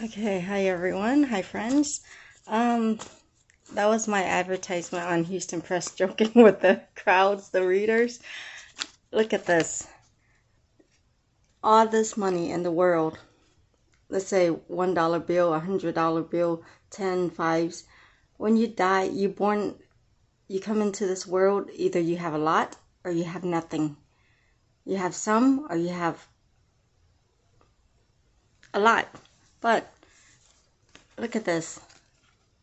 Okay, hi everyone. Hi friends. Um, that was my advertisement on Houston Press joking with the crowds, the readers. Look at this. All this money in the world. Let's say $1 bill, $100 bill, 10 fives. When you die, you come into this world, either you have a lot or you have nothing. You have some or you have a lot. But look at this.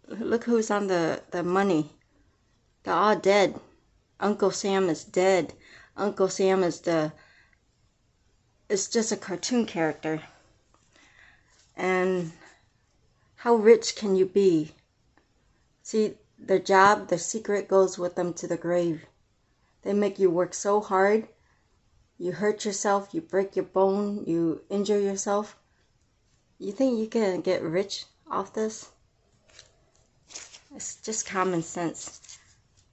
Look who's on the money. They're all dead. Uncle Sam is dead. Uncle Sam is it's just a cartoon character. And how rich can you be? See, their job, their secret goes with them to the grave. They make you work so hard. You hurt yourself, you break your bone, you injure yourself. You think you can get rich off this? It's just common sense.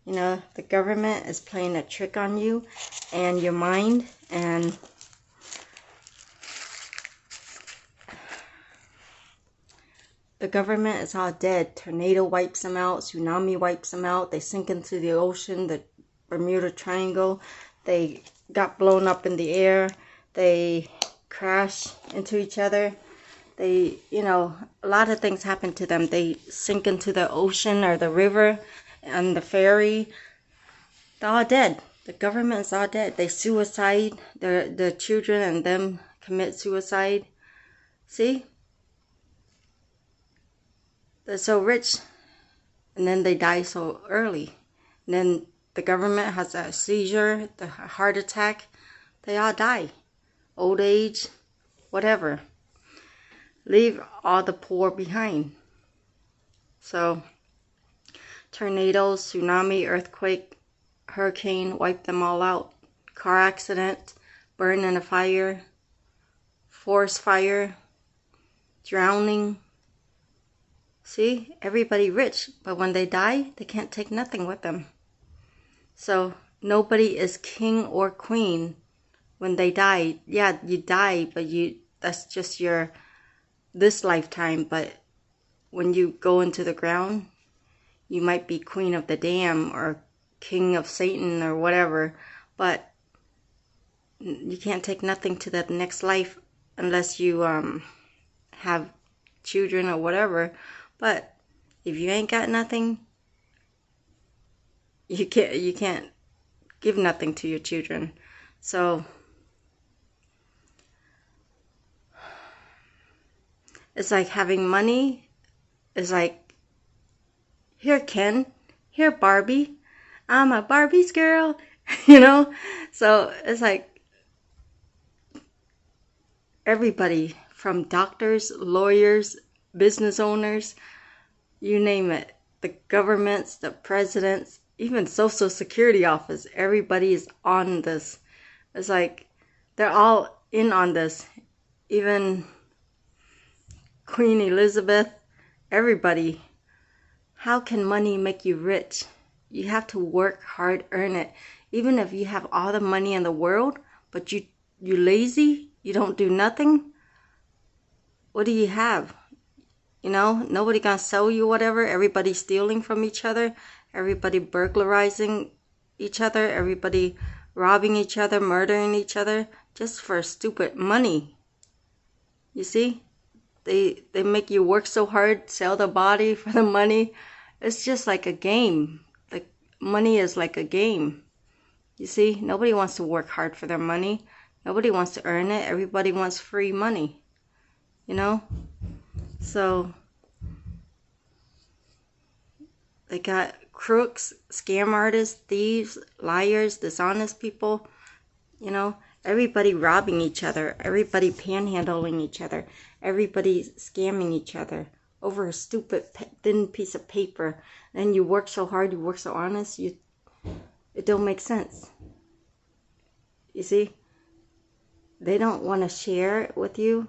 You know, the government is playing a trick on you and your mind, and the government is all dead. Tornado wipes them out. Tsunami wipes them out. They sink into the ocean, the Bermuda Triangle. They got blown up in the air. They crash into each other. They, a lot of things happen to them. They sink into the ocean or the river and the ferry. They're all dead. The government is all dead. They suicide. The children and them commit suicide. See? They're so rich, and then they die so early. And then the government has a seizure, the heart attack. They all die. Old age, whatever. Leave all the poor behind. So, tornadoes, tsunami, earthquake, hurricane, wipe them all out. Car accident, burn in a fire, forest fire, drowning. See, everybody rich, but when they die, they can't take nothing with them. So nobody is king or queen when they die. Yeah, you die, but that's just your this lifetime. But when you go into the ground, you might be queen of the dam or king of Satan or whatever, but you can't take nothing to the next life unless you have children or whatever. But if you ain't got nothing, you can't give nothing to your children. So it's like having money. It's like, here Ken, here Barbie, I'm a Barbie's girl, So it's like everybody, from doctors, lawyers, business owners, you name it, the governments, the presidents, even Social Security office, everybody is on this. It's like they're all in on this. Even Queen Elizabeth, everybody. How can money make you rich? You have to work hard, earn it. Even if you have all the money in the world, but you lazy, you don't do nothing, what do you have? Nobody gonna sell you whatever. Everybody stealing from each other. Everybody burglarizing each other. Everybody robbing each other, murdering each other, just for stupid money. You see? They make you work so hard, sell the body for the money. It's just like a game. Like, money is like a game. You see? Nobody wants to work hard for their money. Nobody wants to earn it. Everybody wants free money. So they got crooks, scam artists, thieves, liars, dishonest people, everybody robbing each other, everybody panhandling each other, everybody scamming each other over a stupid thin piece of paper. And you work so hard, you work so honest, it don't make sense. You see? They don't want to share it with you.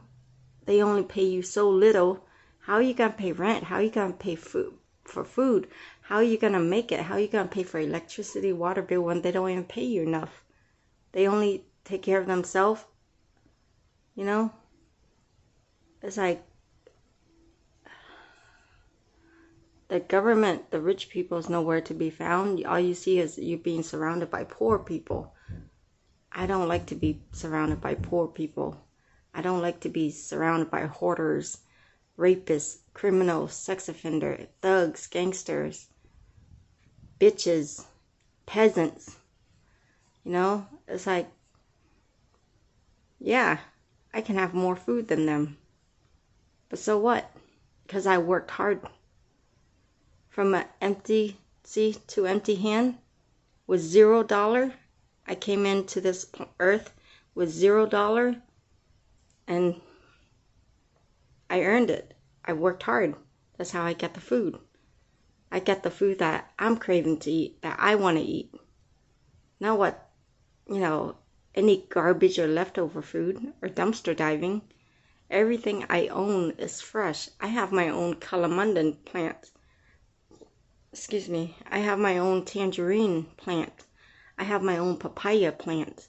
They only pay you so little. How are you going to pay rent? How are you going to pay for food? How are you going to make it? How are you going to pay for electricity, water bill when they don't even pay you enough? They only take care of themselves. It's like The government, the rich people is nowhere to be found. All you see is you being surrounded by poor people. I don't like to be surrounded by poor people. I don't like to be surrounded by hoarders, rapists, criminals, sex offenders, thugs, gangsters, bitches, peasants. You know, it's like, yeah, I can have more food than them. But so what? Because I worked hard. From an empty to empty hand with $0. I came into this earth with $0 and I earned it. I worked hard. That's how I get the food. I get the food that I'm craving to eat, that I want to eat. Not what, any garbage or leftover food or dumpster diving. Everything I own is fresh. I have my own calamandan plant. Excuse me. I have my own tangerine plant. I have my own papaya plant.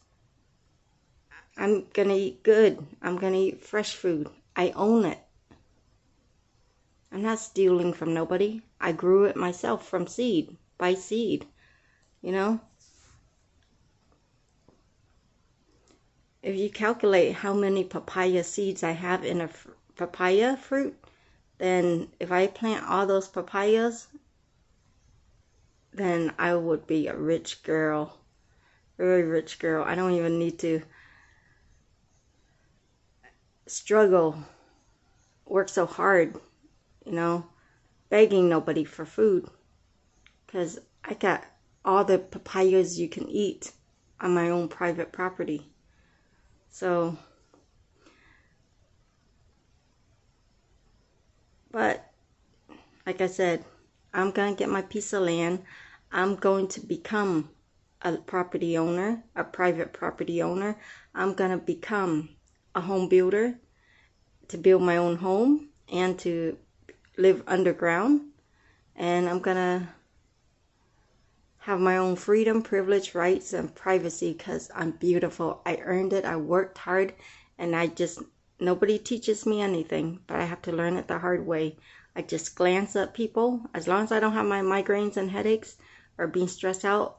I'm going to eat good. I'm going to eat fresh food. I own it. I'm not stealing from nobody. I grew it myself from seed, by seed, If you calculate how many papaya seeds I have in a papaya fruit, then if I plant all those papayas, then I would be a rich girl. Very rich girl. I don't even need to struggle, work so hard, begging nobody for food. Because I got all the papayas you can eat on my own private property. So, but like I said, I'm going to get my piece of land. I'm going to become a property owner, a private property owner. I'm going to become a home builder to build my own home and to live underground. And I'm going to have my own freedom, privilege, rights, and privacy because I'm beautiful. I earned it. I worked hard, and nobody teaches me anything, but I have to learn it the hard way. I just glance at people. As long as I don't have my migraines and headaches or being stressed out,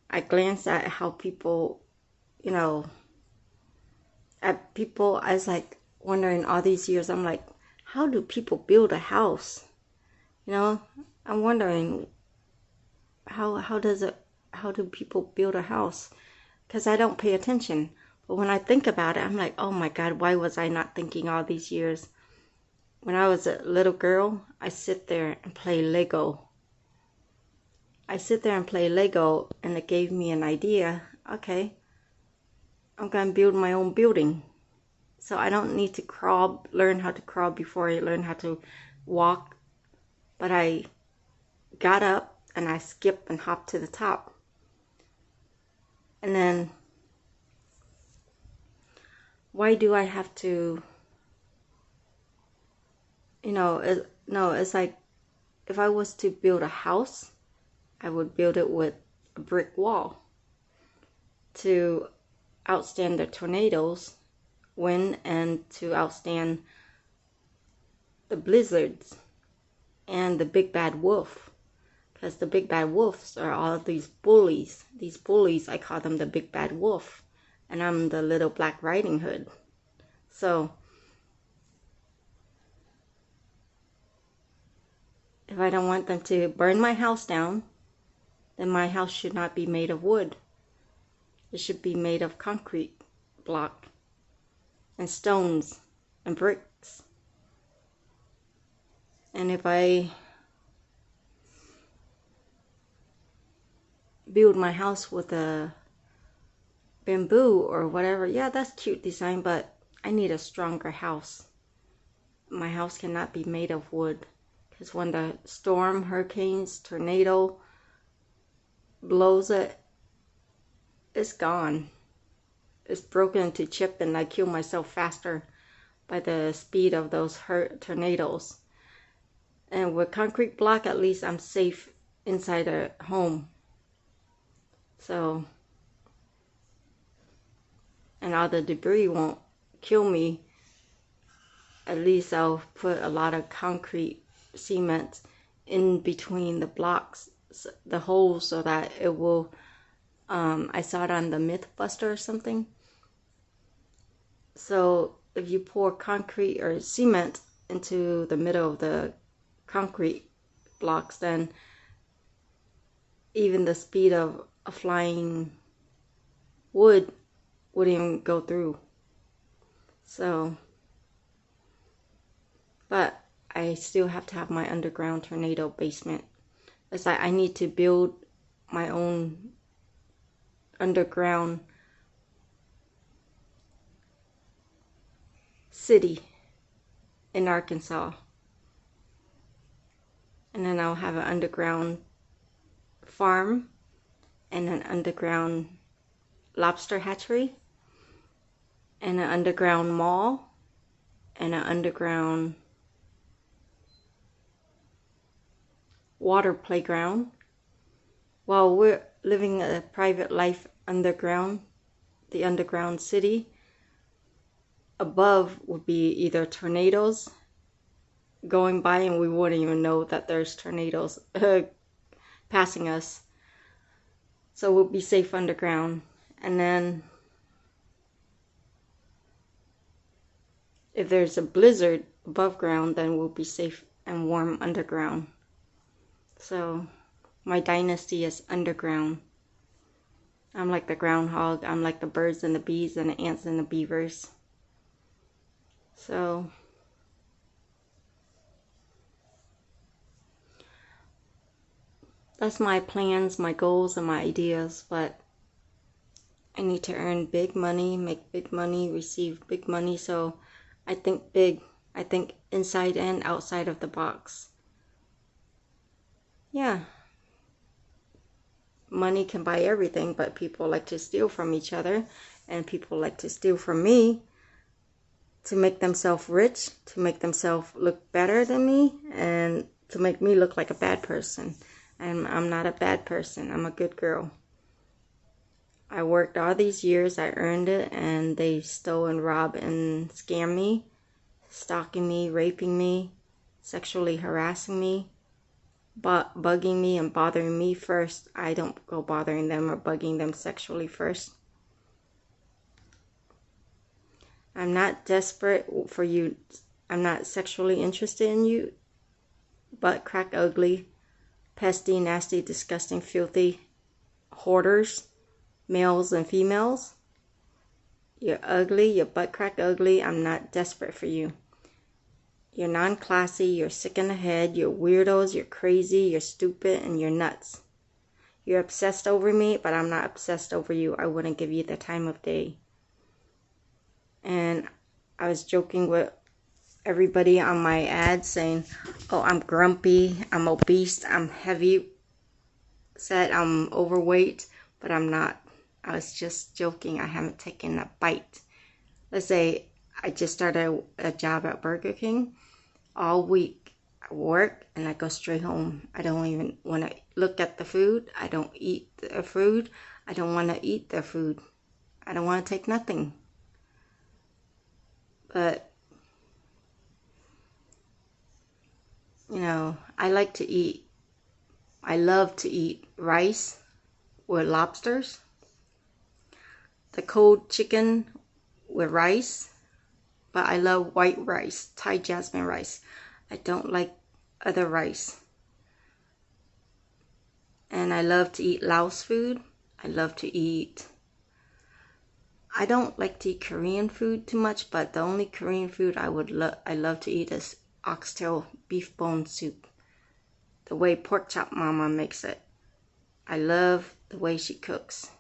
I glance at how people, at people. I was like wondering all these years, I'm like, how do people build a house? I'm wondering, how do people build a house? Because I don't pay attention. But when I think about it, I'm like, oh my God, why was I not thinking all these years? When I was a little girl, I sit there and play Lego. And it gave me an idea. Okay, I'm going to build my own building. So I don't need to learn how to crawl before I learn how to walk. But I got up and I skipped and hopped to the top. And then, why do I have to, it's like, if I was to build a house, I would build it with a brick wall to outstand the tornadoes, wind, and to outstand the blizzards and the big bad wolf. Because the big bad wolves are all these bullies. These bullies, I call them the big bad wolf. And I'm the little Black Riding Hood. So, if I don't want them to burn my house down, then my house should not be made of wood. It should be made of concrete block and stones and bricks. And if I build my house with a bamboo or whatever, yeah, that's cute design, but I need a stronger house. My house cannot be made of wood, because when the storm, hurricanes, tornado blows it, it's gone. It's broken into chip, and I kill myself faster by the speed of those tornadoes. And with concrete block, at least I'm safe inside a home. So, and all the debris won't kill me. At least I'll put a lot of concrete cement in between the blocks, the holes, so that it will, I saw it on the Mythbuster or something. So if you pour concrete or cement into the middle of the concrete blocks, then even the speed of a flying wood wouldn't even go through. So, but I still have to have my underground tornado basement. It's like I need to build my own underground city in Arkansas. And then I'll have an underground farm and an underground lobster hatchery and an underground mall and an underground water playground. While we're living a private life underground, the underground city, above would be either tornadoes going by and we wouldn't even know that there's tornadoes passing us. So we'll be safe underground. And then if there's a blizzard above ground, then we'll be safe and warm underground. So my dynasty is underground. I'm like the groundhog. I'm like the birds and the bees and the ants and the beavers. So that's my plans, my goals, and my ideas. But I need to earn big money, make big money, receive big money. So I think big. I think inside and outside of the box. Yeah. Money can buy everything, but people like to steal from each other, and people like to steal from me to make themselves rich, to make themselves look better than me, and to make me look like a bad person. And I'm not a bad person. I'm a good girl. I worked all these years, I earned it, and they stole and robbed and scammed me, stalking me, raping me, sexually harassing me, bugging me and bothering me first. I don't go bothering them or bugging them sexually first. I'm not desperate for you. I'm not sexually interested in you. Butt crack ugly, pesty, nasty, disgusting, filthy hoarders, males and females. You're ugly. You're butt crack ugly. I'm not desperate for you. You're non-classy, you're sick in the head, you're weirdos, you're crazy, you're stupid, and you're nuts. You're obsessed over me, but I'm not obsessed over you. I wouldn't give you the time of day. And I was joking with everybody on my ad saying, oh, I'm grumpy, I'm obese, I'm heavy set, I'm overweight, but I'm not. I was just joking. I haven't taken a bite. Let's say I just started a job at Burger King. All week I work and I go straight home. I don't even want to look at the food. I don't eat the food. I don't want to eat the food. I don't want to take nothing. But, you know, I like to eat. I love to eat rice with lobsters. The cold chicken with rice. But I love white rice, Thai jasmine rice. I don't like other rice. And I love to eat Laos food. I love to eat... I don't like to eat Korean food too much, but the only Korean food I love to eat is oxtail beef bone soup. The way Pork Chop Mama makes it. I love the way she cooks.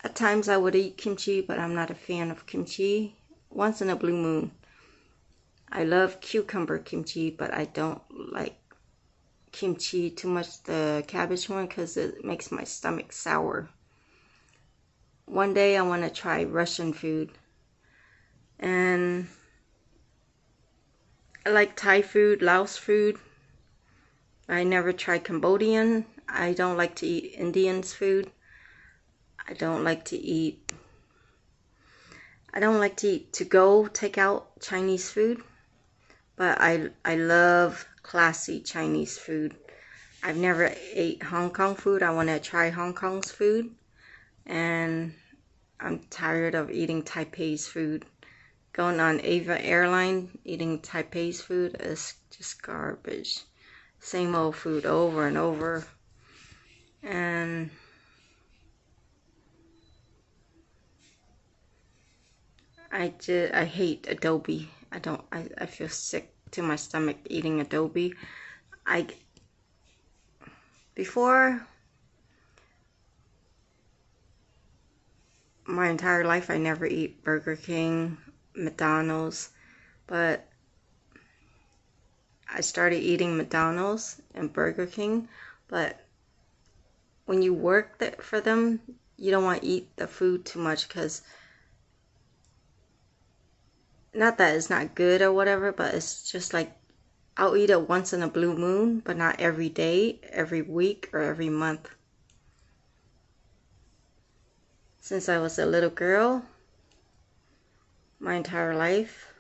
At times I would eat kimchi, but I'm not a fan of kimchi. Once in a blue moon. I love cucumber kimchi, but I don't like kimchi too much, the cabbage one, because it makes my stomach sour. One day I want to try Russian food. And I like Thai food, Laos food. I never tried Cambodian. I don't like to eat Indian's food. I don't like to eat to-go, take out Chinese food. But I love classy Chinese food. I've never ate Hong Kong food. I want to try Hong Kong's food. And I'm tired of eating Taipei's food. Going on Ava Airline, eating Taipei's food is just garbage. Same old food over and over. And I hate Adobe. I feel sick to my stomach eating Adobe. Before my entire life, I never eat Burger King, McDonald's, but I started eating McDonald's and Burger King. But when you work for them, you don't want to eat the food too much, because not that it's not good or whatever, but it's just like I'll eat it once in a blue moon, but not every day, every week, or every month. Since I was a little girl, my entire life,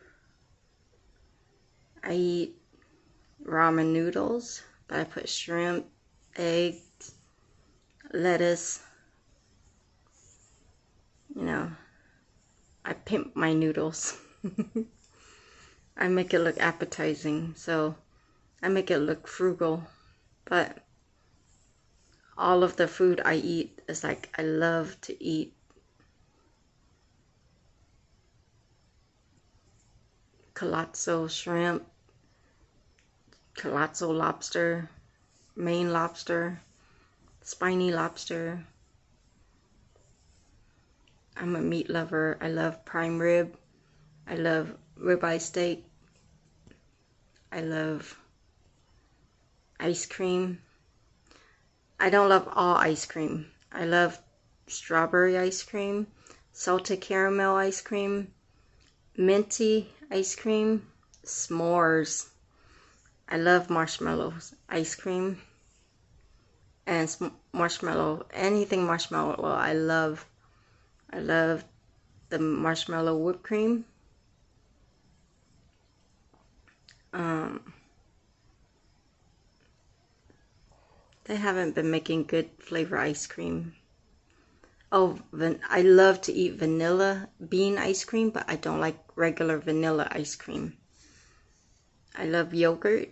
I eat ramen noodles, but I put shrimp, eggs, lettuce. You know, I pimp my noodles. I make it look appetizing, so I make it look frugal. But all of the food I eat is like, I love to eat calazo shrimp, calazo lobster, Maine lobster, spiny lobster. I'm a meat lover. I love prime rib. I love ribeye steak. I love ice cream. I don't love all ice cream. I love strawberry ice cream, salted caramel ice cream, minty ice cream, s'mores. I love marshmallows ice cream and marshmallow, anything marshmallow I love. I love the marshmallow whipped cream. They haven't been making good flavor ice cream. Oh, I love to eat vanilla bean ice cream, but I don't like regular vanilla ice cream. I love yogurt.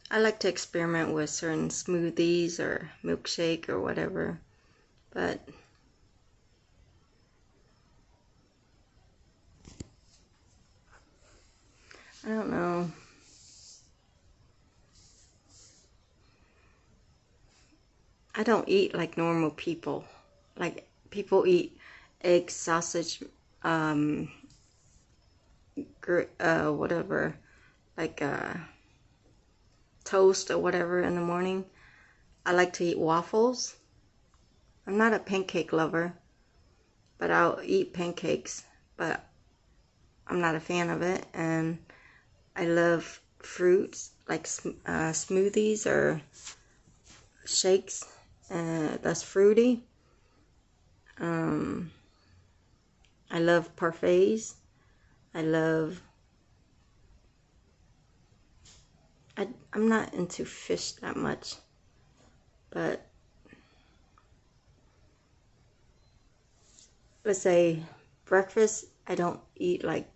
I like to experiment with certain smoothies or milkshake or whatever, but I don't know. I don't eat like normal people. Like people eat egg, sausage, whatever, like toast or whatever in the morning. I like to eat waffles. I'm not a pancake lover, but I'll eat pancakes, but I'm not a fan of it. And I love fruits, like smoothies or shakes that's fruity. I love parfaits. I'm not into fish that much, but let's say breakfast, I don't eat like,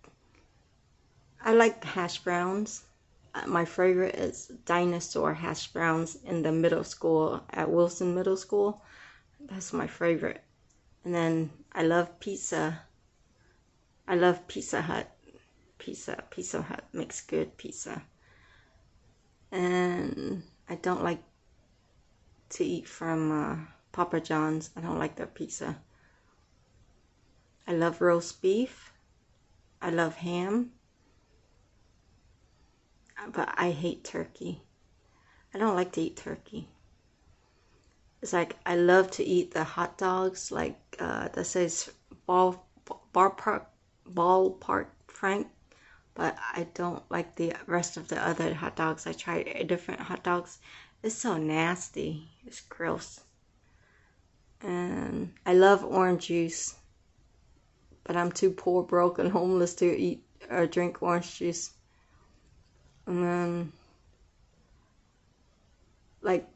I like hash browns. My favorite is dinosaur hash browns in the middle school, at Wilson Middle School. That's my favorite. And then I love pizza. I love Pizza Hut. Pizza Hut makes good pizza. And I don't like to eat from Papa John's. I don't like their pizza. I love roast beef. I love ham. But I hate turkey. I don't like to eat turkey. It's like I love to eat the hot dogs, like that says ballpark Frank, but I don't like the rest of the other hot dogs. I tried different hot dogs. It's so nasty. It's gross. And I love orange juice, but I'm too poor, broke, and homeless to eat or drink orange juice. And then, like,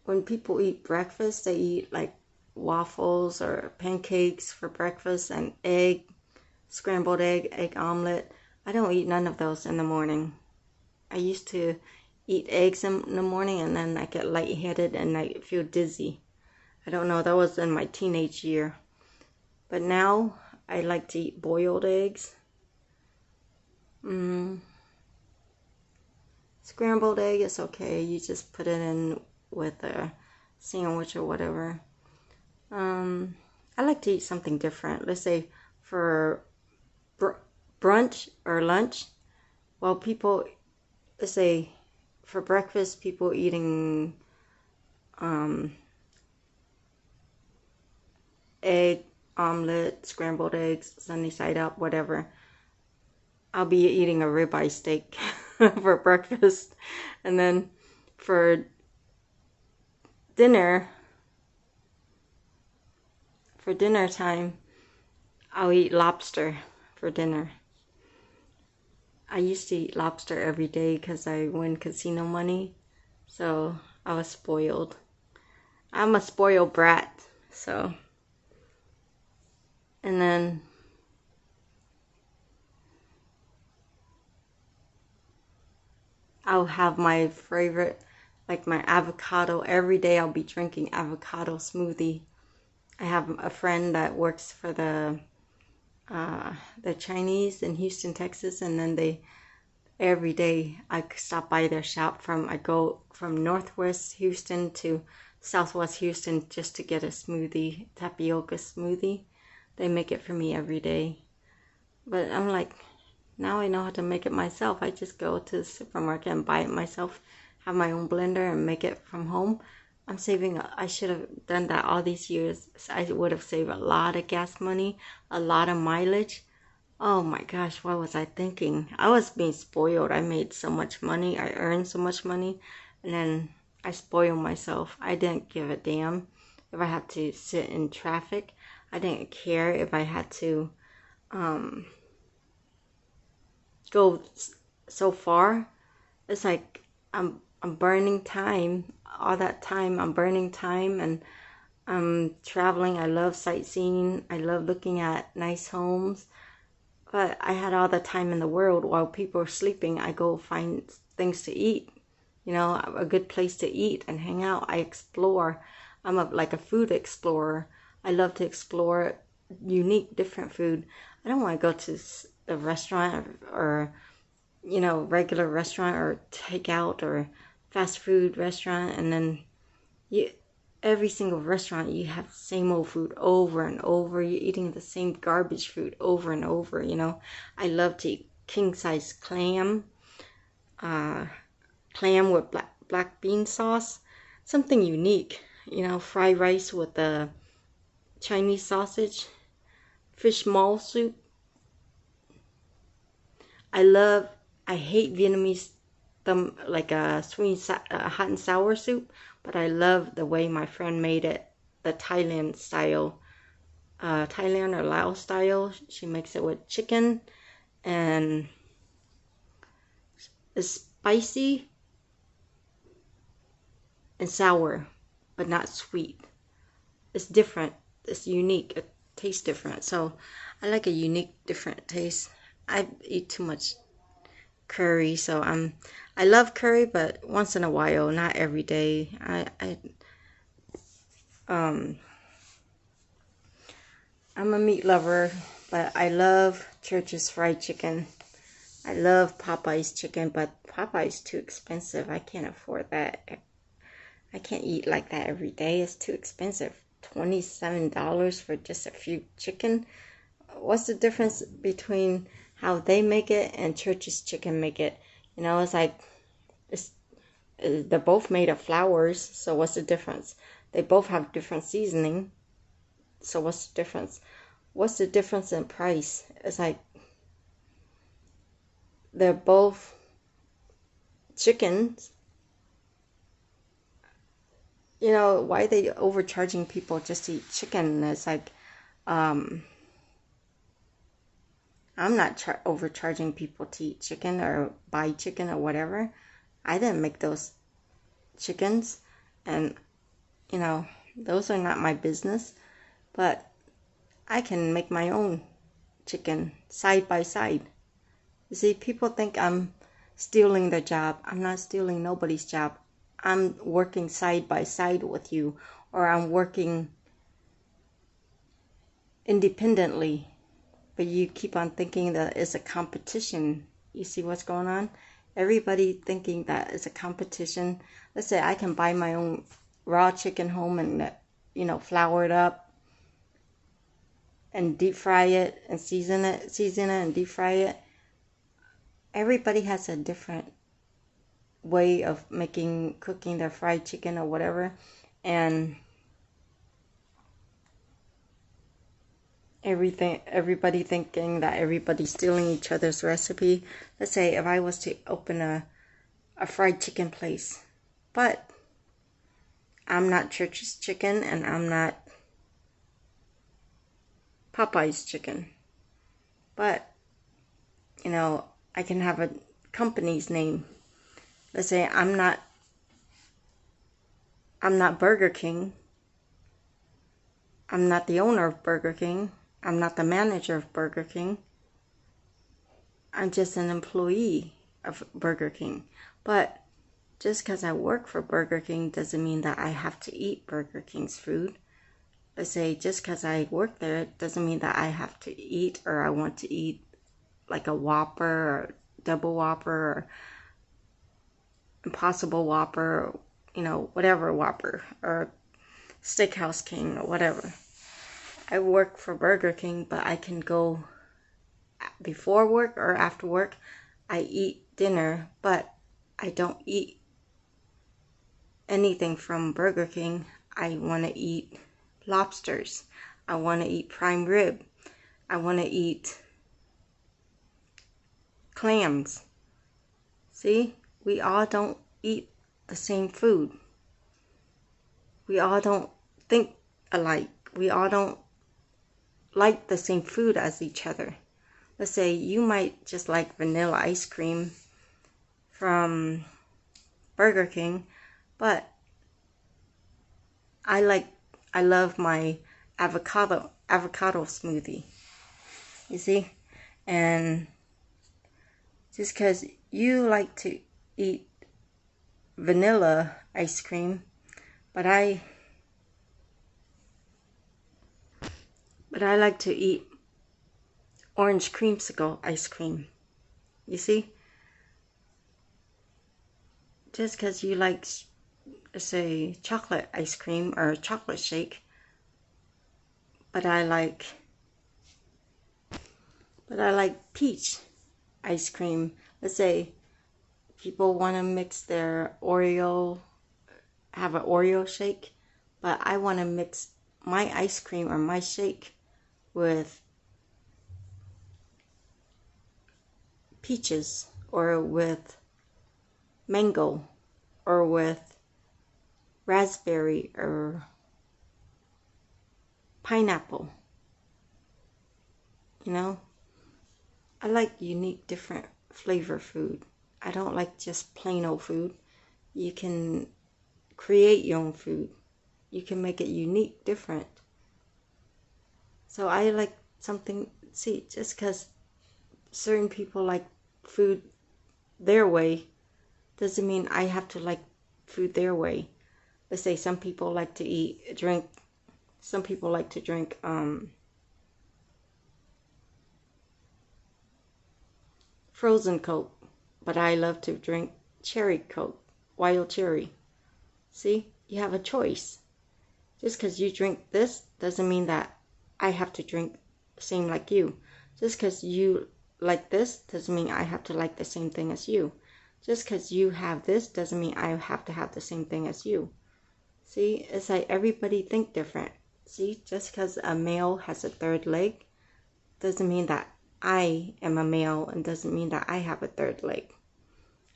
when people eat breakfast, they eat like waffles or pancakes for breakfast and scrambled egg omelet. I don't eat none of those in the morning. I used to eat eggs in the morning and then I get lightheaded and I feel dizzy. I don't know, that was in my teenage year. But now I like to eat boiled eggs. Scrambled egg is okay. You just put it in with a sandwich or whatever. I like to eat something different. Let's say for brunch or lunch. Well, people, let's say for breakfast, people eating egg omelet, scrambled eggs, sunny side up, whatever. I'll be eating a ribeye steak for breakfast. And then for dinner time, I'll eat lobster for dinner. I used to eat lobster every day because I win casino money. So I was spoiled. I'm a spoiled brat. So, and then I'll have my favorite, like my avocado. Every day I'll be drinking avocado smoothie. I have a friend that works for the Chinese in Houston, Texas, and then every day I stop by their shop I go from Northwest Houston to Southwest Houston just to get a smoothie, tapioca smoothie. They make it for me every day. But I'm like, now I know how to make it myself. I just go to the supermarket and buy it myself, have my own blender and make it from home. I'm saving, I should have done that all these years. I would have saved a lot of gas money, a lot of mileage. Oh my gosh, what was I thinking? I was being spoiled. I made so much money. I earned so much money. And then I spoiled myself. I didn't give a damn if I had to sit in traffic. I didn't care if I had to go so far. It's like I'm burning time. All that time, I'm burning time and I'm traveling. I love sightseeing. I love looking at nice homes. But I had all the time in the world. While people are sleeping, I go find things to eat. You know, a good place to eat and hang out. I explore. I'm like a food explorer. I love to explore unique, different food. I don't want to go to the restaurant or regular restaurant or takeout or fast food restaurant, and then every single restaurant you have the same old food over and over. You're eating the same garbage food over and over. I love to eat king size clam with black bean sauce, something unique. Fried rice with the Chinese sausage, fish maw soup. I hate Vietnamese like a hot and sour soup, but I love the way my friend made it, the Thailand style, Thailand or Laos style. She makes it with chicken and it's spicy and sour, but not sweet. It's different. It's unique. It tastes different. So I like a unique, different taste. I eat too much curry, so I love curry, but once in a while, not every day. I'm a meat lover, but I love Church's fried chicken. I love Popeye's chicken, but Popeye's too expensive. I can't afford that. I can't eat like that every day. It's too expensive. $27 for just a few chicken. What's the difference between how they make it and Church's chicken make it? It's like they're both made of flowers, so what's the difference? They both have different seasoning, so what's the difference? What's the difference in price? It's like they're both chickens. Why are they overcharging people just to eat chicken? It's like I'm not overcharging people to eat chicken or buy chicken or whatever. I didn't make those chickens, and you know, those are not my business. But I can make my own chicken side by side. You see, people think I'm stealing their job. I'm not stealing nobody's job. I'm working side by side with you, or I'm working independently. But you keep on thinking that it's a competition. You see what's going on? Everybody thinking that it's a competition. Let's say I can buy my own raw chicken home and, flour it up and deep fry it and season it and deep fry it. Everybody has a different way of cooking their fried chicken or whatever. And everybody thinking that everybody's stealing each other's recipe. Let's say if I was to open a fried chicken place, but I'm not Church's Chicken and I'm not Popeye's Chicken, but I can have a company's name. Let's say I'm not Burger King. I'm not the owner of Burger King. I'm not the manager of Burger King. I'm just an employee of Burger King. But just because I work for Burger King doesn't mean that I have to eat Burger King's food. Let's say just because I work there doesn't mean that I have to eat, or I want to eat like a Whopper or double Whopper or Impossible Whopper, or, whatever Whopper, or Steakhouse King or whatever. I work for Burger King, but I can go before work or after work. I eat dinner, but I don't eat anything from Burger King. I want to eat lobsters. I want to eat prime rib. I want to eat clams. See, we all don't eat the same food. We all don't think alike. We all don't like the same food as each other. Let's say you might just like vanilla ice cream from Burger King, but I love my avocado smoothie. You see? And just because you like to eat vanilla ice cream, but I like to eat orange creamsicle ice cream. You see? Just because you like, say, chocolate ice cream or chocolate shake, but I like peach ice cream. Let's say people want to mix their have an Oreo shake, but I want to mix my ice cream or my shake with peaches or with mango or with raspberry or pineapple. I like unique, different flavor food. I don't like just plain old food. You can create your own food. You can make it unique, different. So I like something, see, just because certain people like food their way doesn't mean I have to like food their way. Let's say some people like to drink frozen Coke, but I love to drink cherry Coke, wild cherry. See, you have a choice. Just because you drink this doesn't mean that I have to drink the same like you. Just because you like this doesn't mean I have to like the same thing as you. Just because you have this doesn't mean I have to have the same thing as you. See, it's like everybody think different. See, just because a male has a third leg doesn't mean that I am a male, and doesn't mean that I have a third leg.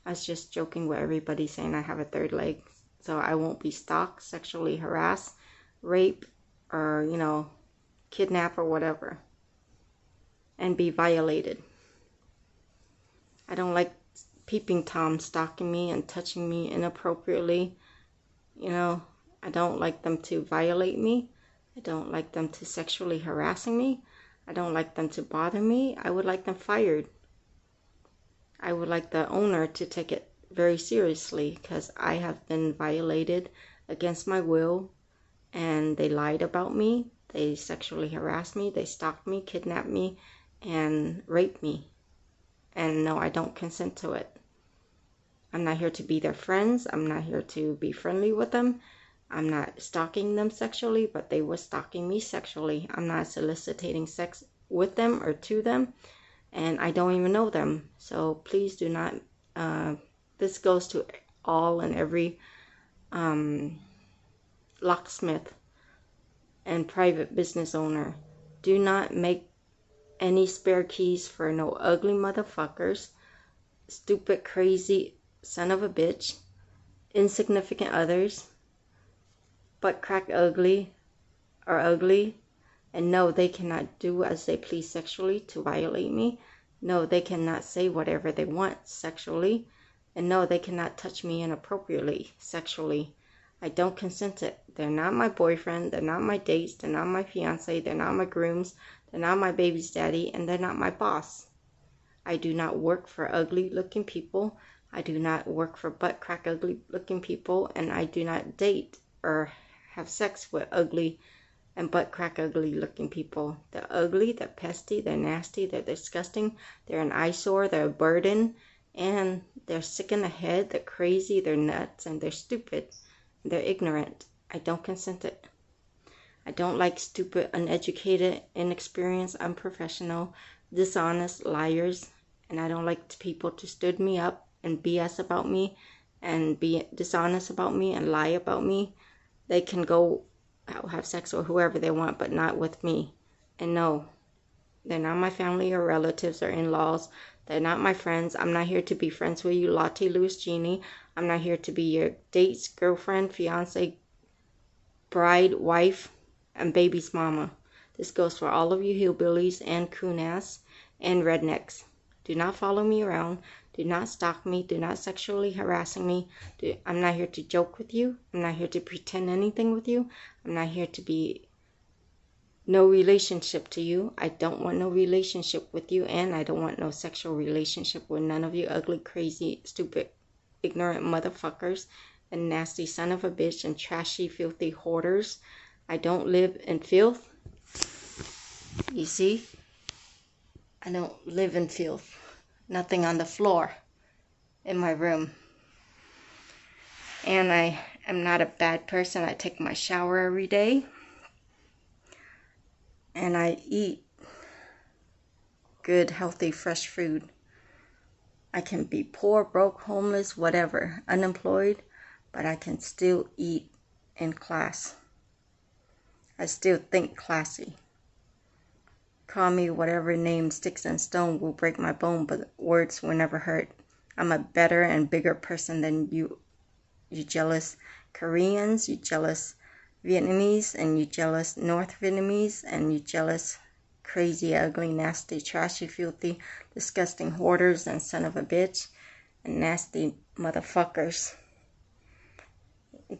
I was just joking with everybody saying I have a third leg, so I won't be stalked, sexually harassed, raped, or, kidnapped or whatever. and be violated. I don't like peeping Tom stalking me and touching me inappropriately. You know, I don't like them to violate me. I don't like them to sexually harassing me. I don't like them to bother me. I would like them fired. I would like the owner to take it very seriously, because I have been violated against my will, and they lied about me. They sexually harassed me. They stalked me, kidnapped me, and raped me. And no, I don't consent to it. I'm not here to be their friends. I'm not here to be friendly with them. I'm not stalking them sexually, but they were stalking me sexually. I'm not soliciting sex with them or to them, and I don't even know them. So please do not, this goes to all and every locksmith and private business owner. Do not make any spare keys for no ugly motherfuckers, stupid, crazy son of a bitch, insignificant others, butt crack ugly, are ugly. And no, they cannot do as they please sexually to violate me. No, they cannot say whatever they want sexually. And no, they cannot touch me inappropriately sexually. I don't consent to it. They're not my boyfriend. They're not my dates. They're not my fiance. They're not my grooms. They're not my baby's daddy. And they're not my boss. I do not work for ugly looking people. I do not work for butt crack ugly looking people. And I do not date or have sex with ugly and butt crack ugly looking people. They're ugly, they're pesty, they're nasty, they're disgusting, they're an eyesore, they're a burden, and they're sick in the head, they're crazy, they're nuts, and they're stupid, and they're ignorant. I don't consent it. I don't like stupid, uneducated, inexperienced, unprofessional, dishonest liars, and I don't like people to stood me up and BS about me and be dishonest about me and lie about me. They can go have sex with whoever they want, but not with me. And no, they're not my family or relatives or in-laws. They're not my friends. I'm not here to be friends with you, Latte Louis Genie. I'm not here to be your date's girlfriend, fiance, bride, wife, and baby's mama. This goes for all of you hillbillies and coon-ass and rednecks. Do not follow me around. Do not stalk me. Do not sexually harassing me. I'm not here to joke with you. I'm not here to pretend anything with you. I'm not here to be no relationship to you. I don't want no relationship with you, and I don't want no sexual relationship with none of you ugly, crazy, stupid, ignorant motherfuckers and nasty son of a bitch and trashy, filthy hoarders. I don't live in filth. You see? I don't live in filth. Nothing on the floor in my room. And I am not a bad person. I take my shower every day. And I eat good, healthy, fresh food. I can be poor, broke, homeless, whatever, unemployed, but I can still eat in class. I still think classy. Call me whatever name, sticks and stone will break my bone, but words will never hurt. I'm a better and bigger person than you jealous Koreans, you jealous Vietnamese, and you jealous North Vietnamese, and you jealous crazy, ugly, nasty, trashy, filthy, disgusting hoarders and son of a bitch and nasty motherfuckers.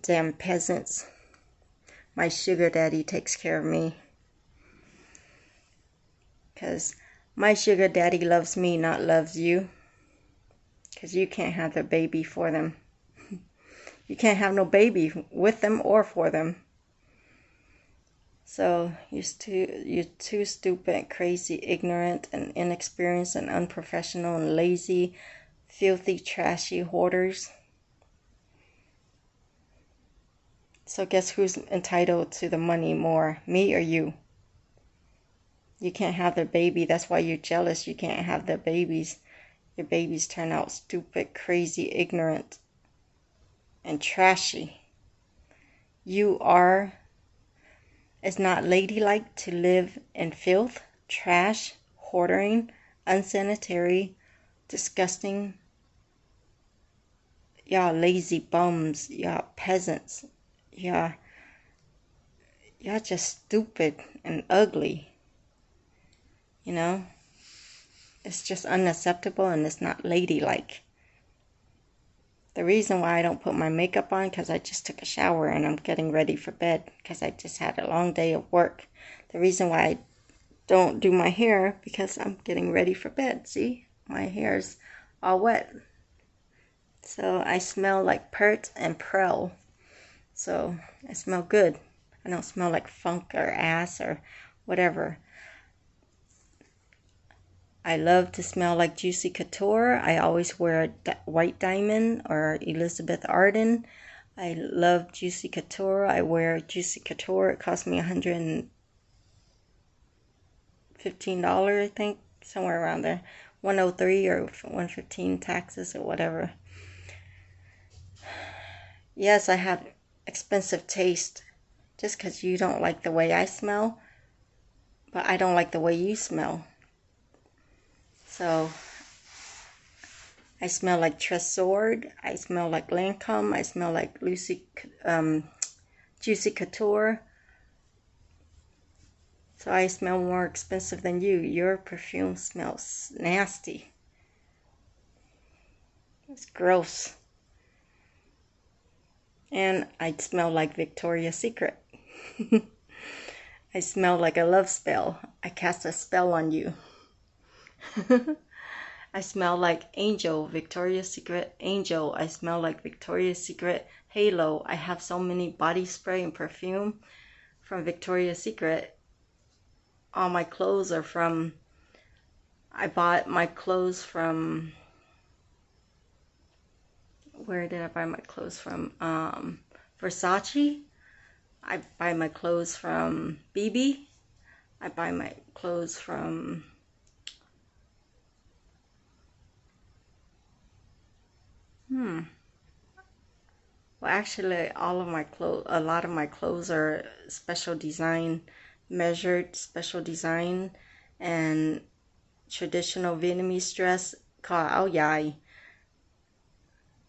Damn peasants. My sugar daddy takes care of me. Because my sugar daddy loves me, not loves you. Because you can't have the baby for them. You can't have no baby with them or for them. So you're too stupid, crazy, ignorant, and inexperienced, and unprofessional, and lazy, filthy, trashy hoarders. So guess who's entitled to the money more, me or you? You can't have their baby. That's why you're jealous. You can't have their babies. Your babies turn out stupid, crazy, ignorant, and trashy. It's not ladylike to live in filth, trash, hoarding, unsanitary, disgusting. Y'all lazy bums. Y'all peasants. Y'all just stupid and ugly. You know? It's just unacceptable and it's not ladylike. The reason why I don't put my makeup on because I just took a shower and I'm getting ready for bed because I just had a long day of work. The reason why I don't do my hair because I'm getting ready for bed. See, my hair's all wet. So I smell like pert and prel. So I smell good. I don't smell like funk or ass or whatever. I love to smell like Juicy Couture. I always wear a white diamond or Elizabeth Arden. I love Juicy Couture. I wear Juicy Couture. It cost me $115, I think, somewhere around there. 103 or 115 taxes or whatever. Yes, I have expensive taste just because you don't like the way I smell, but I don't like the way you smell. So I smell like Tresord, I smell like Lancome, I smell like Juicy Couture. So I smell more expensive than you. Your perfume smells nasty. It's gross. And I smell like Victoria's Secret. I smell like a love spell. I cast a spell on you. I smell like Angel, Victoria's Secret Angel. I smell like Victoria's Secret Halo. I have so many body spray and perfume from Victoria's Secret. All my clothes are from, I bought my clothes from, where did I buy my clothes from? Versace. I buy my clothes from BB. I buy my clothes from well, actually, a lot of my clothes are special design, measured special design, and traditional Vietnamese dress called ao dai.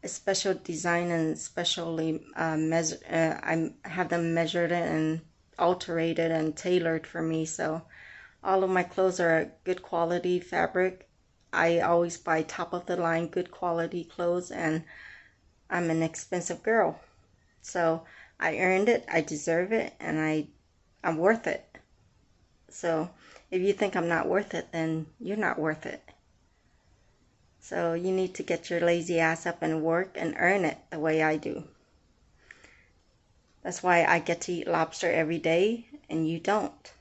It's special design and specially I have them measured and altered and tailored for me. So all of my clothes are good quality fabric. I always buy top of the line, good quality clothes, and I'm an expensive girl. So I earned it, I deserve it, and I'm worth it. So if you think I'm not worth it, then you're not worth it. So you need to get your lazy ass up and work and earn it the way I do. That's why I get to eat lobster every day and you don't.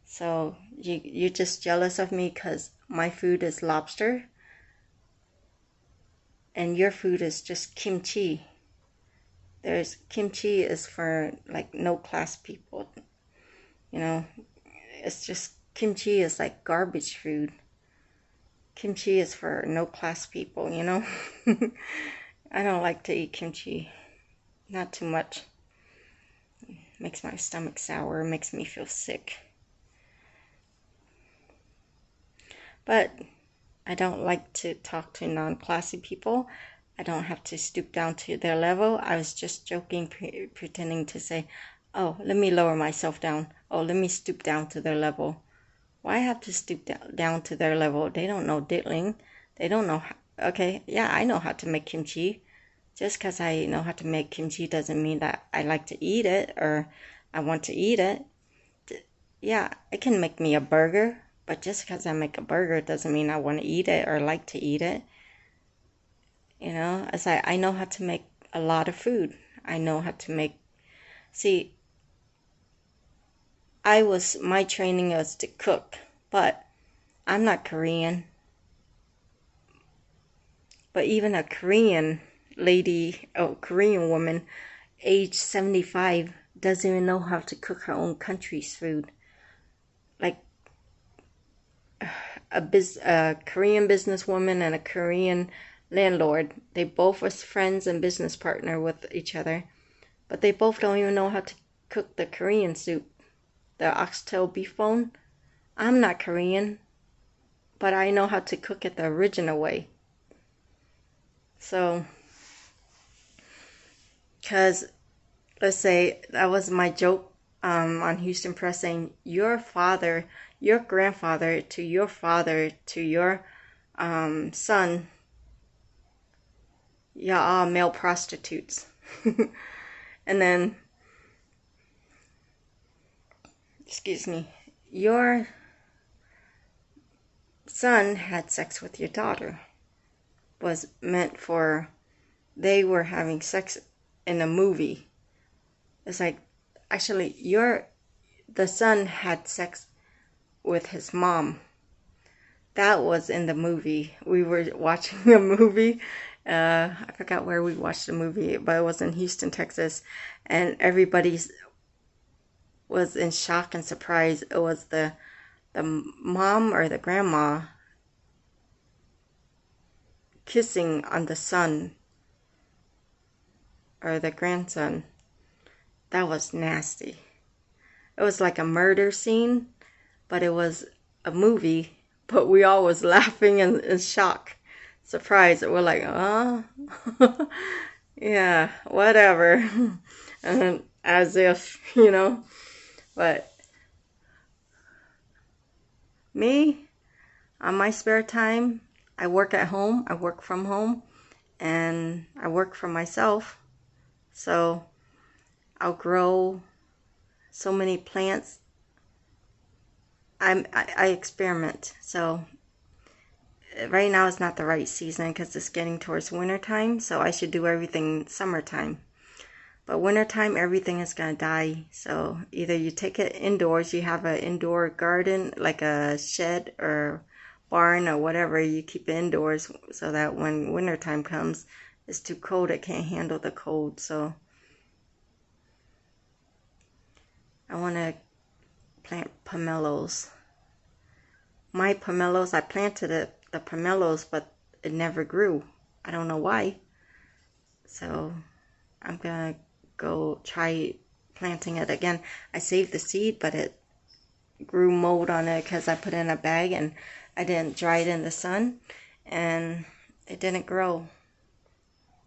So you're just jealous of me because my food is lobster and your food is just kimchi. Kimchi is for like no class people. You know, it's just kimchi is like garbage food. Kimchi is for no class people, you know. I don't like to eat kimchi. Not too much. Makes my stomach sour, makes me feel sick. But I don't like to talk to non-classy people. I don't have to stoop down to their level. I was just joking, pretending to say, oh, let me lower myself down. Oh, let me stoop down to their level. Why have to stoop down to their level? They don't know diddling. They don't know. Okay, yeah, I know how to make kimchi. Just because I know how to make kimchi doesn't mean that I like to eat it or I want to eat it. Yeah, it can make me a burger, but just because I make a burger doesn't mean I want to eat it or like to eat it. You know, as I know how to make a lot of food. I know how to make, see, my training was to cook, but I'm not Korean. But even a Korean Korean woman, age 75, doesn't even know how to cook her own country's food. Like a Korean businesswoman and a Korean landlord, they both was friends and business partner with each other, but they both don't even know how to cook the Korean soup, the oxtail beef bone. I'm not Korean, but I know how to cook it the original way. So, because let's say that was my joke on Houston Press saying, your father your grandfather to your father to your son, y'all all male prostitutes. And then, excuse me, your son had sex with your daughter. Was meant for, they were having sex in a movie. It's like, actually, the son had sex with his mom. That was in the movie. We were watching a movie. I forgot where we watched the movie, but it was in Houston, Texas. And everybody was in shock and surprise. It was the mom or the grandma kissing on the son or the grandson. That was nasty. It was like a murder scene, but it was a movie, but we all was laughing in shock, surprise. We're like, yeah, whatever. And as if, but me, on my spare time, I work at home, I work from home, and I work for myself. So I'll grow so many plants. I experiment. So right now is not the right season because it's getting towards winter time. So I should do everything summertime. But wintertime, everything is going to die. So either you take it indoors, you have an indoor garden, like a shed or barn or whatever, you keep it indoors so that when wintertime comes, it's too cold, it can't handle the cold. So I want to plant pomelos. My pomelos, I planted the pomelos, but it never grew. I don't know why. So I'm going to go try planting it again. I saved the seed, but it grew mold on it because I put it in a bag and I didn't dry it in the sun, and it didn't grow.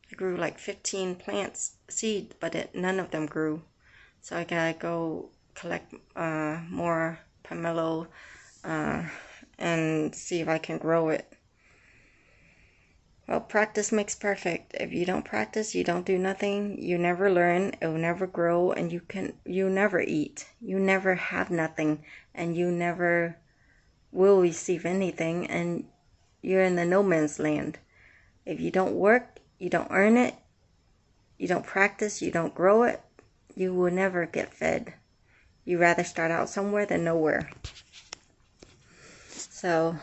I grew like 15 plants, seed, but none of them grew. So I gotta go collect more pomelo and see if I can grow it. Well, practice makes perfect. If you don't practice, you don't do nothing. You never learn. It will never grow, and you never eat. You never have nothing, and you never will receive anything, and you're in the no man's land. If you don't work, you don't earn it. You don't practice, you don't grow it. You will never get fed. You rather start out somewhere than nowhere. So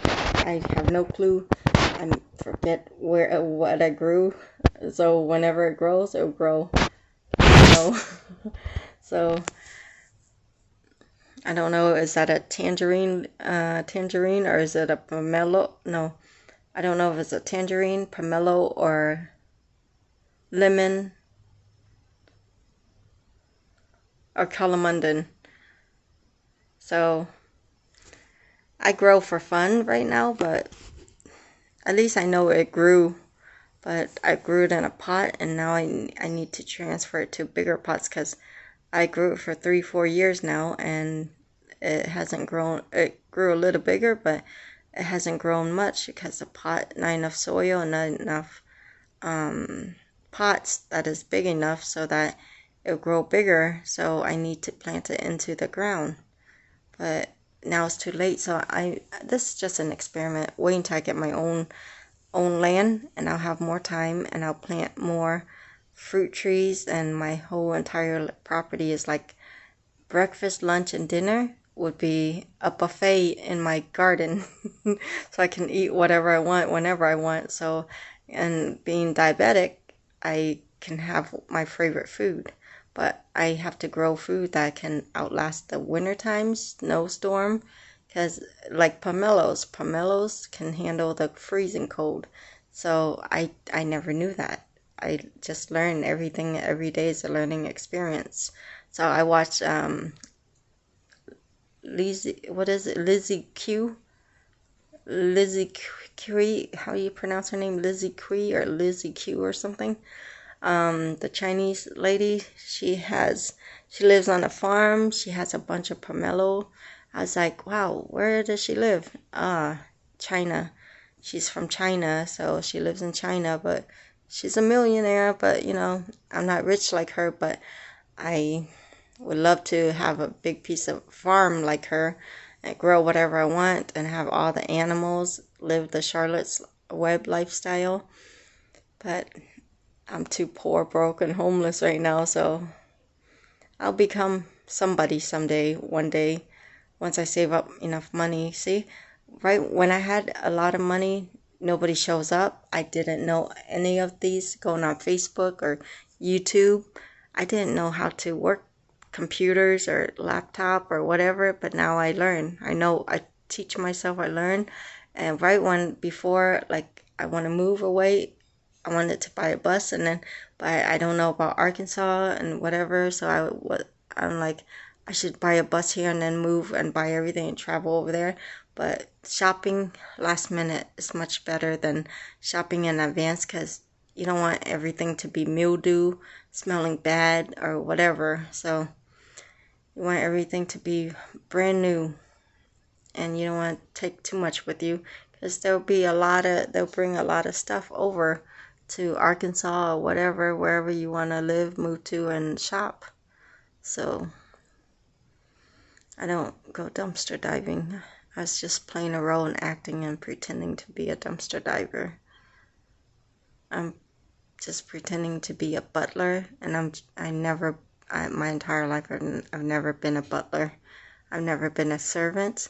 I have no clue. I forget what I grew. So whenever it grows, it'll grow. So I don't know. Is that a tangerine or is it a pomelo? No, I don't know if it's a tangerine, pomelo, or lemon, or calamandan. So I grow for fun right now, but at least I know it grew. But I grew it in a pot, and now I need to transfer it to bigger pots because I grew it for 3-4 years now, and it hasn't grown. It grew a little bigger, but it hasn't grown much because the pot, not enough soil and not enough pots that is big enough so that it'll grow bigger. So I need to plant it into the ground, but now it's too late. So this is just an experiment. Wait until I get my own land, and I'll have more time, and I'll plant more fruit trees, and my whole entire property is like breakfast, lunch, and dinner would be a buffet in my garden. So I can eat whatever I want whenever I want. So, and being diabetic, I can have my favorite food, but I have to grow food that can outlast the wintertime snowstorm, because like pomelos can handle the freezing cold. So I never knew that. I just learned everything. Every day is a learning experience. So I watched Lizzie Q, how do you pronounce her name? Lizzie Q or Lizzie Q or something. The Chinese lady, she lives on a farm. She has a bunch of pomelo. I was like, wow, where does she live? China. She's from China, so she lives in China, but she's a millionaire, but I'm not rich like her, but I would love to have a big piece of farm like her and grow whatever I want and have all the animals, live the Charlotte's Web lifestyle. But I'm too poor, broke, and homeless right now, so I'll become somebody someday, one day, once I save up enough money. See, right when I had a lot of money, nobody shows up. I didn't know any of these going on Facebook or YouTube. I didn't know how to work computers or laptop or whatever, but now I learn. I know, I teach myself, I learn. And right when before, like, I want to move away, I wanted to buy a bus, and then, but I don't know about Arkansas and whatever, so I'm like, I should buy a bus here and then move and buy everything and travel over there. But shopping last minute is much better than shopping in advance, because you don't want everything to be mildew, smelling bad, or whatever. So you want everything to be brand new, and you don't want to take too much with you, because they'll bring a lot of stuff over to Arkansas or whatever, wherever you want to live, move to, and shop. So I don't go dumpster diving. I was just playing a role and acting and pretending to be a dumpster diver. I'm just pretending to be a butler, and my entire life I've never been a butler. I've never been a servant.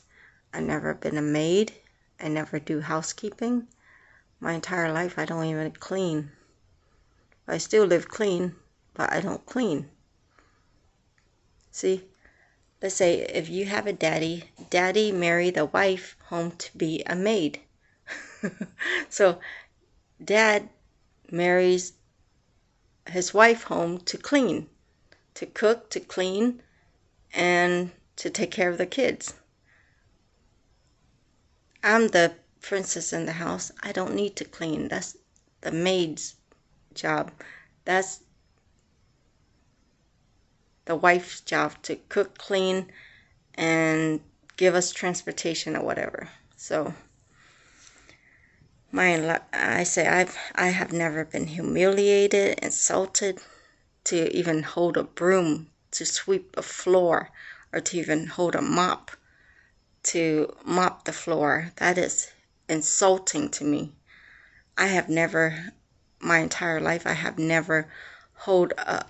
I've never been a maid. I never do housekeeping. My entire life I don't even clean. I still live clean, but I don't clean. See, let's say if you have a daddy married a wife home to be a maid. So dad marries his wife home to clean, to cook, to clean, and to take care of the kids. I'm the princess in the house. I don't need to clean. That's the maid's job. That's the wife's job, to cook, clean, and give us transportation or whatever. So I have never been humiliated, insulted, to even hold a broom, to sweep a floor, or to even hold a mop, to mop the floor. That is insulting to me. My entire life, I have never hold a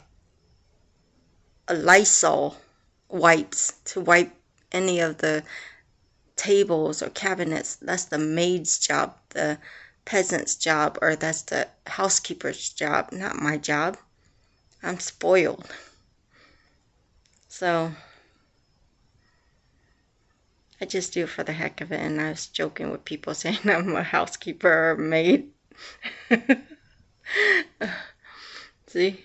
Lysol wipes to wipe any of the tables or cabinets. That's the maid's job, the peasant's job, or that's the housekeeper's job, not my job. I'm spoiled. So I just do it for the heck of it, and I was joking with people saying I'm a housekeeper or a maid. See,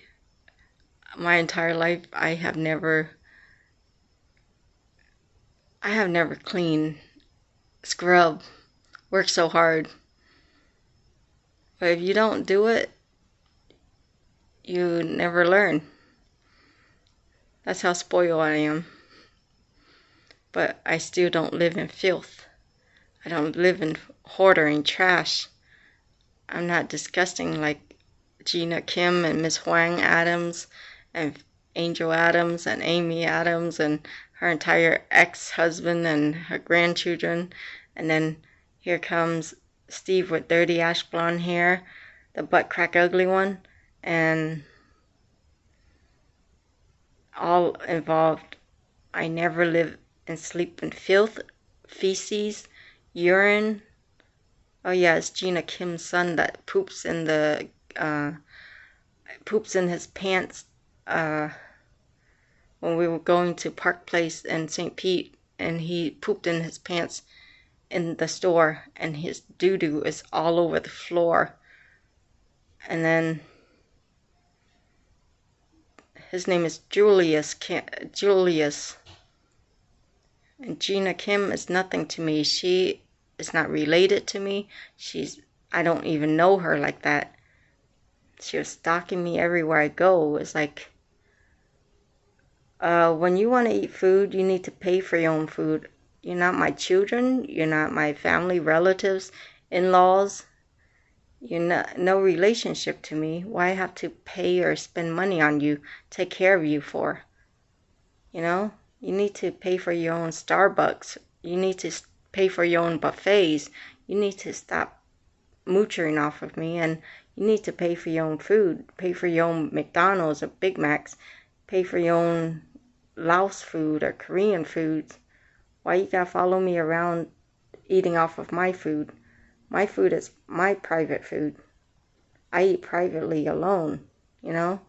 my entire life I have never cleaned, scrubbed, worked so hard. But if you don't do it, you never learn. That's how spoiled I am. But I still don't live in filth. I don't live in hoarding trash. I'm not disgusting like Gina Kim and Miss Huang Adams and Angel Adams and Amy Adams and her entire ex-husband and her grandchildren. And then here comes Steve with dirty ash blonde hair, the buttcrackugly one, and all involved. I never live and sleep in filth, feces, urine. Oh yeah, it's Gina Kim's son that poops in his pants when we were going to Park Place in St. Pete, and he pooped in his pants in the store, and his doo-doo is all over the floor. And then his name is Julius. And Gina Kim is nothing to me. She is not related to me. I don't even know her like that. She was stalking me everywhere I go. It's like, when you want to eat food, you need to pay for your own food. You're not my children. You're not my family, relatives, in-laws. You're not, no relationship to me. Why have to pay or spend money on you, take care of you for? You know, you need to pay for your own Starbucks. You need to pay for your own buffets. You need to stop mooching off of me, and you need to pay for your own food. Pay for your own McDonald's or Big Macs. Pay for your own Laos food or Korean foods. Why you gotta follow me around eating off of my food? My food is my private food. I eat privately alone, you know?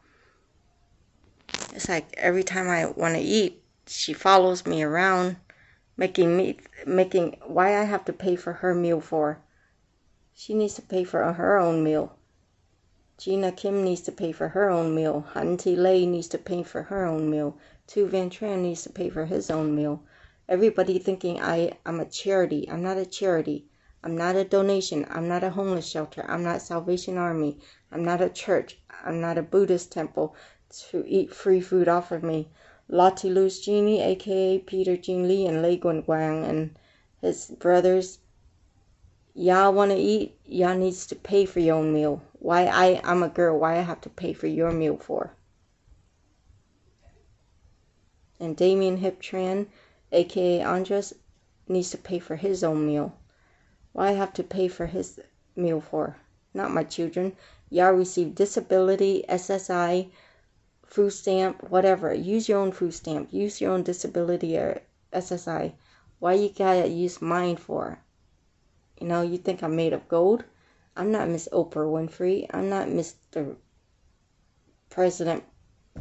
It's like every time I want to eat, she follows me around, making why I have to pay for her meal for? She needs to pay for her own meal. Gina Kim needs to pay for her own meal. Han T. Lei needs to pay for her own meal. Tu Van Tran needs to pay for his own meal. Everybody thinking I'm a charity. I'm not a charity. I'm not a donation. I'm not a homeless shelter. I'm not Salvation Army. I'm not a church. I'm not a Buddhist temple to eat free food off of me. Lottie Lu's Genie, aka Peter Jean Lee and Lei Guan Guang and his brothers. Y'all want to eat? Y'all needs to pay for your own meal. Why I'm a girl. Why I have to pay for your meal for? And Damien Hip Tran, aka Andres, needs to pay for his own meal. Why I have to pay for his meal for? Not my children. Y'all receive disability, SSI, food stamp, whatever. Use your own food stamp. Use your own disability or SSI. Why you gotta use mine for? You know, you think I'm made of gold? I'm not Miss Oprah Winfrey. I'm not Mr. President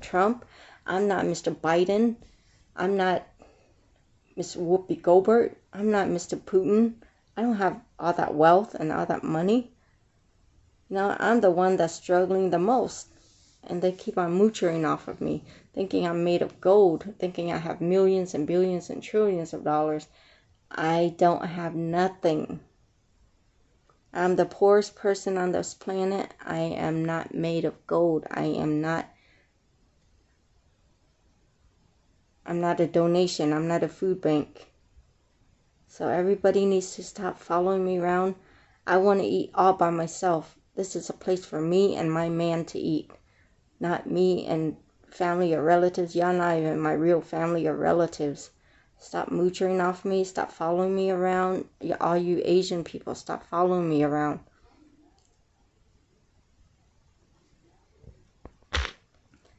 Trump. I'm not Mr. Biden. I'm not Miss Whoopi Goldberg. I'm not Mr. Putin. I don't have all that wealth and all that money. You know, I'm the one that's struggling the most. And they keep on mooching off of me, thinking I'm made of gold, thinking I have millions and billions and trillions of dollars. I don't have nothing. I'm the poorest person on this planet. I am not made of gold. I'm not a donation. I'm not a food bank. So everybody needs to stop following me around. I want to eat all by myself. This is a place for me and my man to eat. Not me and family or relatives. Y'all not even my real family or relatives. Stop mooching off me. Stop following me around. All you Asian people, stop following me around.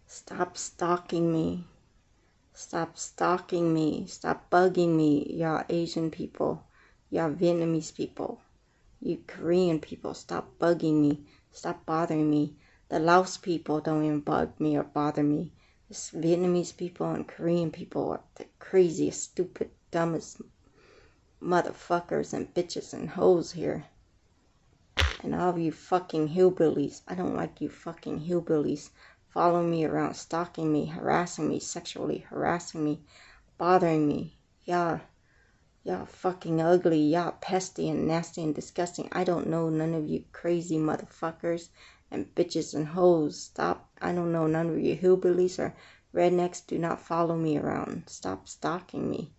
Stop stalking me. Stop stalking me. Stop bugging me, y'all Asian people. Y'all Vietnamese people. You Korean people, stop bugging me. Stop bothering me. The Laos people don't even bug me or bother me. This Vietnamese people and Korean people are the craziest, stupid, dumbest motherfuckers and bitches and hoes here. And all of you fucking hillbillies. I don't like you fucking hillbillies. Following me around, stalking me, harassing me, sexually harassing me, bothering me. Y'all fucking ugly. Y'all pesty and nasty and disgusting. I don't know none of you crazy motherfuckers and bitches and hoes. Stop. I don't know none of you hillbillies or rednecks. Do not follow me around. Stop stalking me.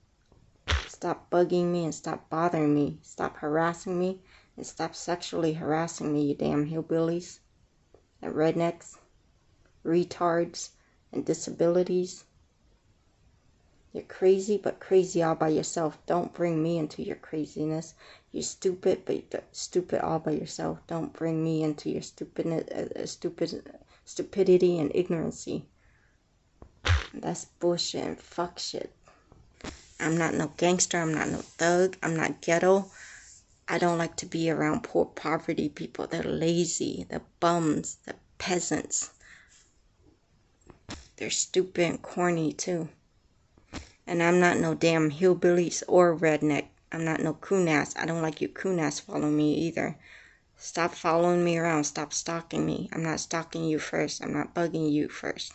Stop bugging me and stop bothering me. Stop harassing me and stop sexually harassing me, you damn hillbillies and rednecks, retards, and disabilities. You're crazy, but crazy all by yourself. Don't bring me into your craziness. You're stupid, but stupid all by yourself. Don't bring me into your stupidity and ignorancy. That's bullshit and fuck shit. I'm not no gangster. I'm not no thug. I'm not ghetto. I don't like to be around poor poverty people. They're lazy. They're bums. They're peasants. They're stupid and corny too. And I'm not no damn hillbillies or redneck. I'm not no coon-ass. I don't like you coon-ass following me either. Stop following me around. Stop stalking me. I'm not stalking you first. I'm not bugging you first.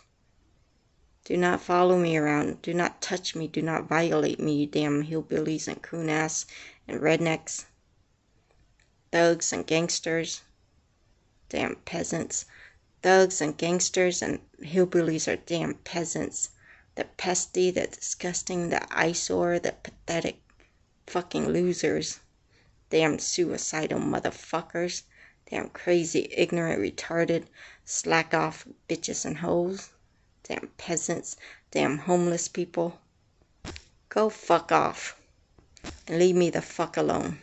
Do not follow me around. Do not touch me. Do not violate me, you damn hillbillies and coon-ass and rednecks. Thugs and gangsters. Damn peasants. Thugs and gangsters and hillbillies are damn peasants. The pesty, the disgusting, the eyesore, the pathetic. Fucking losers. Damn suicidal motherfuckers. Damn crazy, ignorant, retarded, slack off bitches and hoes. Damn peasants. Damn homeless people. Go fuck off. And leave me the fuck alone.